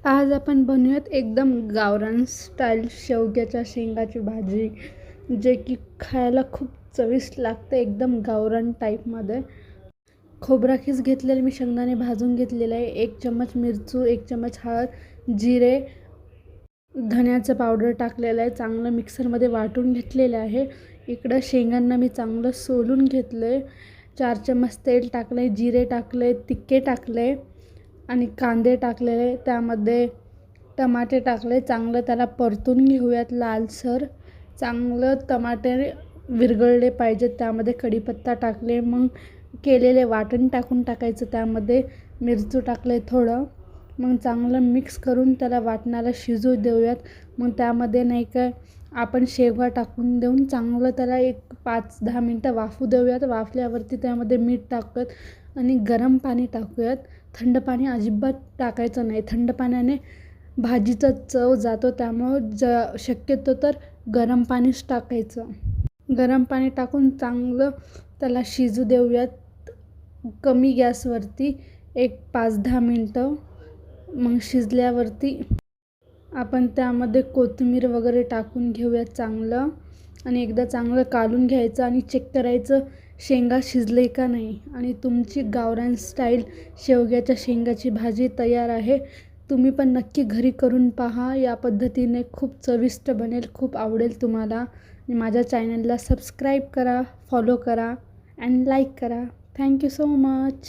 आज आपण बनवूयात एकदम गावरान स्टाईल शेवग्याच्या शेंगाची भाजी, जे की खायला खूप चविष्ट लागते. एकदम गावरान टाईपमध्ये. खोबरा खीस घेतलेला, मी शेंगदाणे भाजून घेतलेले आहे. 1 चम्मच मिरचू, 1 चम्मच हळद, जिरे, धण्याचं पावडर टाकलेलं आहे. चांगलं मिक्सरमध्ये वाटून घेतलेलं आहे. इकडं शेंगांना मी चांगलं सोलून घेतलं. 4 चम्मच तेल टाकले, जिरे टाकले, तिखे टाकले आणि कांदे टाकलेले. त्यामध्ये टमाटे टाकले. चांगलं त्याला परतून घेऊयात लालसर. चांगलं टमाटे विरघळले पाहिजेत. त्यामध्ये कढीपत्ता टाकले. मग केलेले वाटण टाकायचं. त्यामध्ये मिरचू टाकले थोडं. मग चांगलं मिक्स करून त्याला वाटणाला शिजू देऊयात. मग त्यामध्ये नाही का आपण शेवगा टाकून देऊन चांगलं त्याला एक 5-10 मिनटं वाफू देऊयात. वाफल्यावरती त्यामध्ये मीठ टाकत आणि गरम पाणी टाकूयात. थंड पाणी अजिबात टाकायचं नाही. थंड पाण्याने भाजीचा चव जातो. त्यामुळं शक्यतो तर गरम पाणीच टाकायचं. गरम पाणी टाकून चांगलं त्याला शिजू देऊयात कमी गॅसवरती एक 5-10 मिनटं. मग शिजल्यावरती आपण त्यामध्ये कोथिंबीर वगैरे टाकून घेऊयात चांगलं आणि एकदा चांगलं काढून घ्यायचं आणि चेक करायचं शेंगा शिजले का नाही. आणि तुमची गावरान स्टाईल शेवग्याच्या शेंगाची भाजी तयार आहे. तुम्ही पण नक्की घरी करून पहा. या पद्धतीने खूप चविष्ट बनेल, खूप आवडेल तुम्हाला. आणि माझ्या चॅनलला सबस्क्राईब करा, फॉलो करा अँड लाईक करा. Thank you so much.